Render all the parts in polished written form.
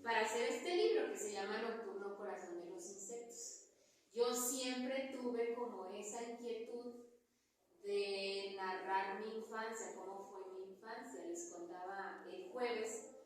para hacer este libro que se llama Nocturno Corazón de los Insectos. Yo siempre tuve como esa inquietud de narrar mi infancia, cómo fue mi infancia. Les contaba el jueves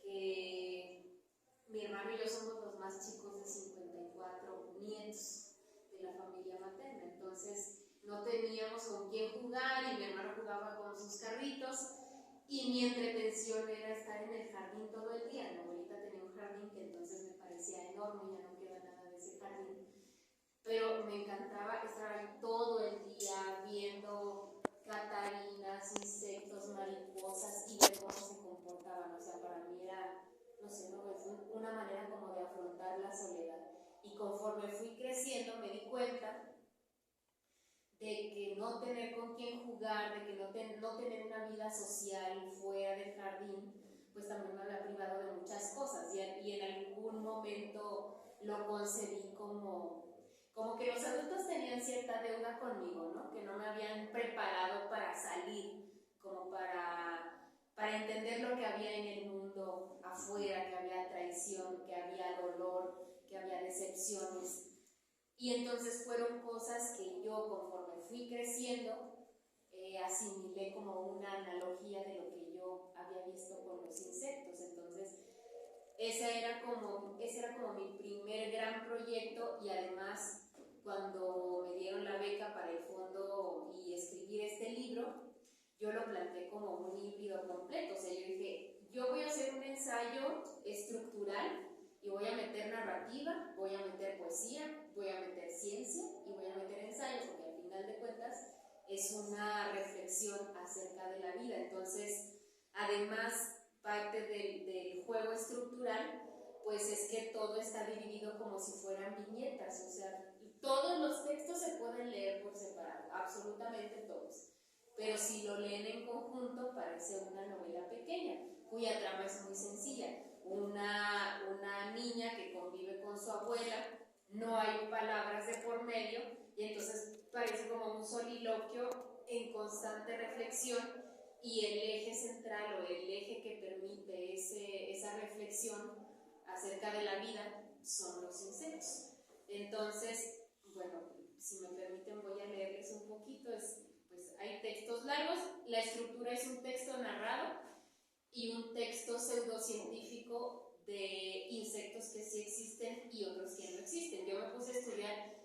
que mi hermano y yo somos los más chicos de 54 nietos de la familia materna, entonces no teníamos con quién jugar y mi hermano jugaba con sus carritos y mi entretención era estar en el jardín todo el día. Mi abuelita tenía un jardín que entonces me parecía enorme, ya no queda nada de ese jardín, pero me encantaba estar ahí todo el día viendo catarinas, insectos, mariposas y ver cómo se comportaban. O sea, para mí era, no sé, no, es una manera como de afrontar la soledad. Y conforme fui creciendo me di cuenta de que no tener con quién jugar, de que no tener una vida social fuera del jardín, pues también me había privado de muchas cosas. Y en algún momento lo concebí como que los adultos tenían cierta deuda conmigo, ¿no? Que no me habían preparado para salir, como para entender lo que había en el mundo afuera, que había traición, que había dolor, que había decepciones. Y entonces fueron cosas que yo, conforme fui creciendo, asimilé como una analogía de lo que yo había visto con los insectos. Entonces ese era como mi primer gran proyecto. Y además, cuando me dieron la beca para el fondo y escribir este libro, yo lo planteé como un híbrido completo. O sea, yo dije, yo voy a hacer un ensayo estructural y voy a meter narrativa, voy a meter poesía, voy a meter ciencia y voy a meter ensayo, porque al final de cuentas es una reflexión acerca de la vida. Entonces, además, parte del juego estructural, pues es que todo está dividido como si fueran viñetas. O sea, todos los textos se pueden leer por separado, absolutamente todos, pero si lo leen en conjunto parece una novela pequeña, cuya trama es muy sencilla. Una niña que convive con su abuela, no hay palabras de por medio, y entonces parece como un soliloquio en constante reflexión, y el eje central o el eje que permite esa reflexión acerca de la vida son los insectos. Entonces, bueno, si me permiten voy a leerles un poquito. Pues hay textos largos, la estructura es un texto narrado y un texto pseudocientífico de insectos que sí existen y otros que no existen. Yo me puse a estudiar,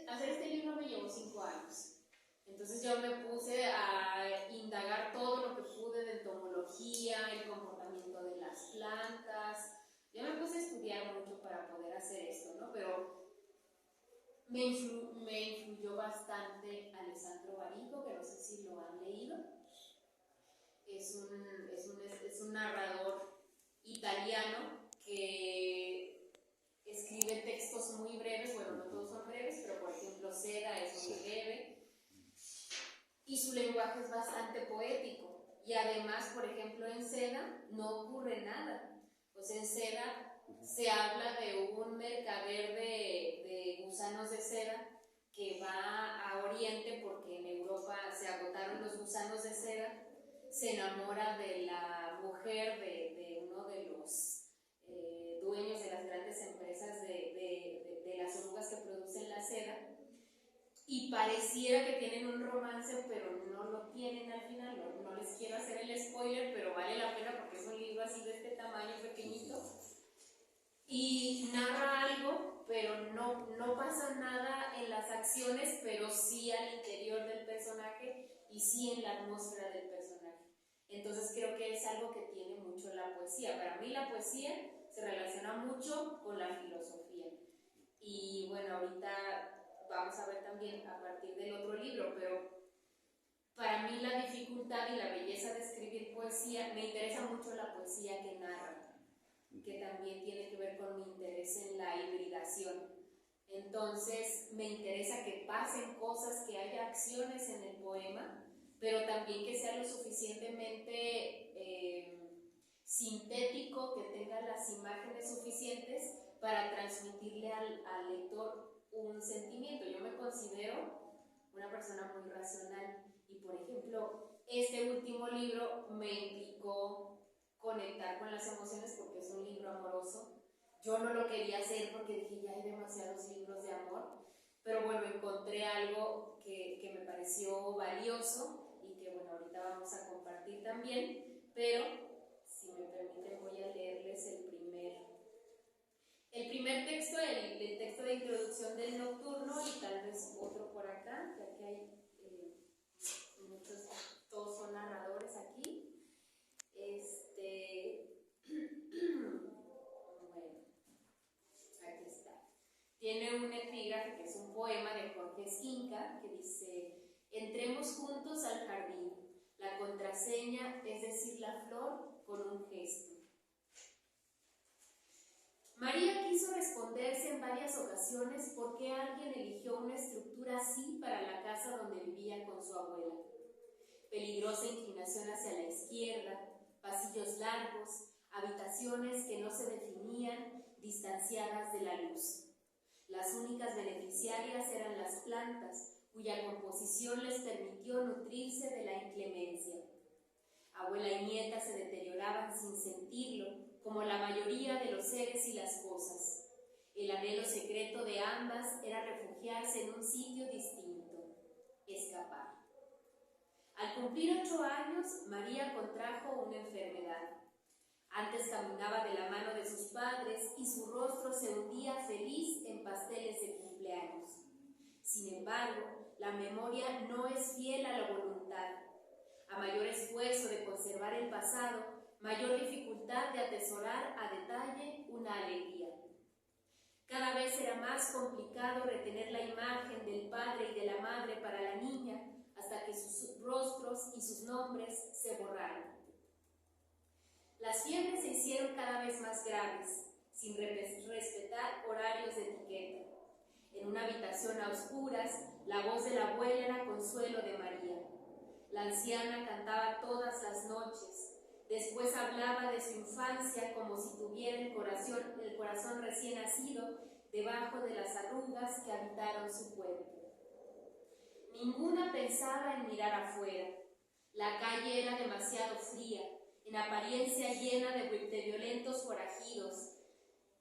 hacer este libro me llevó 5 años. Entonces yo me puse a indagar todo lo que pude de entomología, el comportamiento de las plantas. Yo me puse a estudiar mucho para poder hacer esto, ¿no? Pero me influyó bastante Alessandro Barico, que no sé si lo han leído. Es un narrador italiano que escribe textos muy breves. Bueno, no todos son breves, pero por ejemplo Seda es muy breve. Y su lenguaje es bastante poético. Y además, por ejemplo, en Seda no ocurre nada. Pues en Seda se habla de un mercader de gusanos de seda que va a Oriente porque en Europa se agotaron los gusanos de seda. Se enamora de la mujer de uno de los dueños de las grandes empresas de las orugas que producen la seda. Y pareciera que tienen un romance, pero no lo tienen al final. No les quiero hacer el spoiler, pero vale la pena porque es un libro así de este tamaño pequeñito. Y narra algo, pero no pasa nada en las acciones, pero sí al interior del personaje y sí en la atmósfera del personaje. Entonces creo que es algo que tiene mucho la poesía. Para mí la poesía se relaciona mucho con la filosofía. Y bueno, ahorita vamos a ver también a partir del otro libro, pero para mí la dificultad y la belleza de escribir poesía, me interesa mucho la poesía que narra, que también tiene que ver con mi interés en la hibridación. Entonces me interesa que pasen cosas, que haya acciones en el poema, pero también que sea lo suficientemente sintético, que tenga las imágenes suficientes para transmitirle al lector un sentimiento. Yo me considero una persona muy racional y, por ejemplo, este último libro me implicó conectar con las emociones porque es un libro amoroso Yo no lo quería hacer porque dije, ya hay demasiados libros de amor, pero bueno, encontré algo que me pareció valioso y que bueno, ahorita vamos a compartir también, pero si me permiten voy a leerles el primer texto, el texto de introducción del nocturno y tal vez otro por acá, ya que hay muchos, todos son narradores aquí. Bueno, aquí está. Tiene un epígrafe que es un poema de Jorge Esquinca que dice: entremos juntos al jardín, la contraseña es decir la flor con un gesto. María quiso responderse en varias ocasiones por qué alguien eligió una estructura así para la casa donde vivía con su abuela. Peligrosa inclinación hacia la izquierda, pasillos largos, habitaciones que no se definían, distanciadas de la luz. Las únicas beneficiarias eran las plantas, cuya composición les permitió nutrirse de la inclemencia. Abuela y nieta se deterioraban sin sentirlo, como la mayoría de los seres y las cosas. El anhelo secreto de ambas era refugiarse en un sitio distinto, escapar. Al cumplir 8 años, María contrajo una enfermedad. Antes caminaba de la mano de sus padres y su rostro se hundía feliz en pasteles de cumpleaños. Sin embargo, la memoria no es fiel a la voluntad. A mayor esfuerzo de conservar el pasado, mayor dificultad de atesorar a detalle una alegría. Cada vez era más complicado retener la imagen del padre y de la madre para la niña, hasta que sus rostros y sus nombres se borraron. Las fiebres se hicieron cada vez más graves, sin respetar horarios de etiqueta. En una habitación a oscuras, la voz de la abuela era consuelo de María. La anciana cantaba todas las noches. Después hablaba de su infancia como si tuviera el corazón recién nacido debajo de las arrugas que habitaron su cuerpo. Ninguna pensaba en mirar afuera. La calle era demasiado fría, en apariencia llena de violentos forajidos,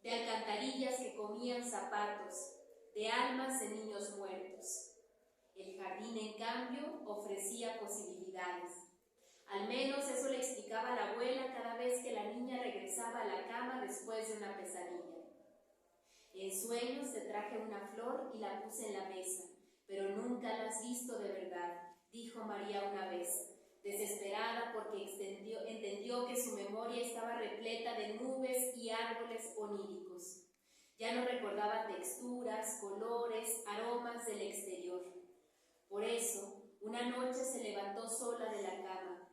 de alcantarillas que comían zapatos, de almas de niños muertos. El jardín, en cambio, ofrecía posibilidades. Al menos eso le explicaba la abuela cada vez que la niña regresaba a la cama después de una pesadilla. En sueños te traje una flor y la puse en la mesa, pero nunca la has visto de verdad, dijo María una vez, desesperada porque entendió que su memoria estaba repleta de nubes y árboles oníricos. Ya no recordaba texturas, colores, aromas del exterior. Por eso, una noche se levantó sola de la cama,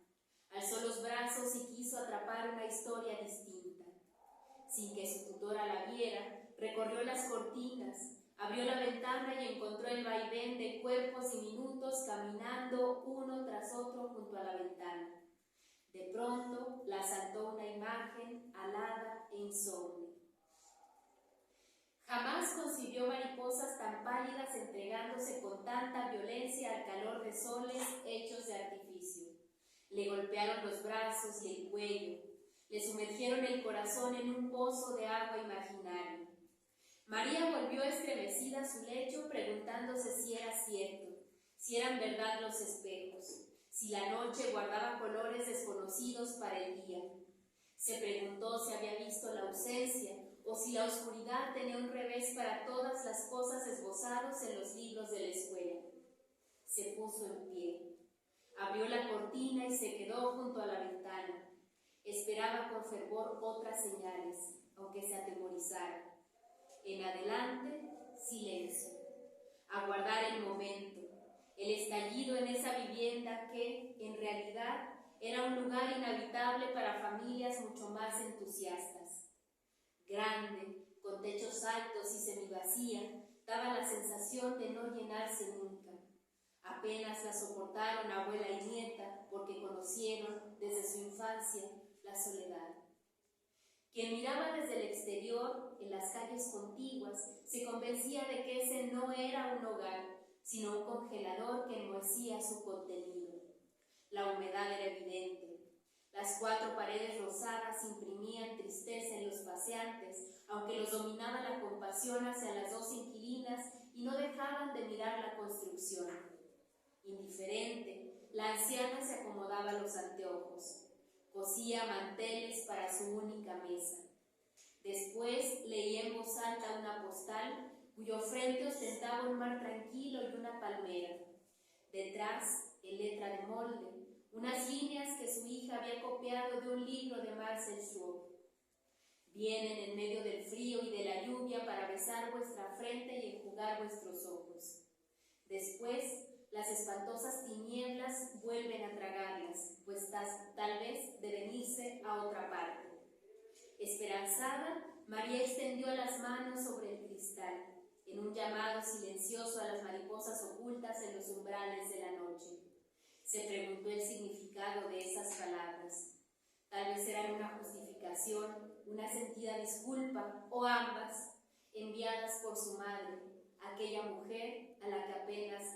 alzó los brazos y quiso atrapar una historia distinta. Sin que su tutora la viera, recorrió las cortinas, abrió la ventana y encontró el vaivén de cuerpos diminutos caminando uno tras otro junto a la ventana. De pronto la asaltó una imagen alada e insomne. Jamás concibió mariposas tan pálidas entregándose con tanta violencia al calor de soles hechos de artificio. Le golpearon los brazos y el cuello, le sumergieron el corazón en un pozo de agua imaginario. María volvió estremecida a su lecho preguntándose si era cierto, si eran verdad los espejos, si la noche guardaba colores desconocidos para el día. Se preguntó si había visto la ausencia o si la oscuridad tenía un revés para todas las cosas esbozados en los libros de la escuela. Se puso en pie, abrió la cortina y se quedó junto a la ventana. Esperaba con fervor otras señales, aunque se atemorizara. En adelante, silencio. Aguardar el momento, el estallido en esa vivienda que, en realidad, era un lugar inhabitable para familias mucho más entusiastas. Grande, con techos altos y semivacía, daba la sensación de no llenarse nunca. Apenas la soportaron abuela y nieta porque conocieron desde su infancia la soledad. Quien miraba desde el exterior, en las calles contiguas, se convencía de que ese no era un hogar, sino un congelador que enmohecía su contenido. La humedad era evidente. Las 4 paredes rosadas imprimían tristeza en los paseantes, aunque dominaba la compasión hacia las dos inquilinas y no dejaban de mirar la construcción. Indiferente, la anciana se acomodaba los anteojos, cosía manteles para su única mesa. Después leía en voz alta una postal cuyo frente ostentaba un mar tranquilo y una palmera. Detrás, en letra de molde, unas líneas que su hija había copiado de un libro de Marcel Schwab. Vienen en medio del frío y de la lluvia para besar vuestra frente y enjugar vuestros ojos. Después, las espantosas tinieblas vuelven a tragarlas, pues tal vez de venirse a otra parte. Esperanzada, María extendió las manos sobre el cristal, en un llamado silencioso a las mariposas ocultas en los umbrales de la noche. Se preguntó el significado de esas palabras. Tal vez eran una justificación, una sentida disculpa, o ambas, enviadas por su madre, aquella mujer a la que apenas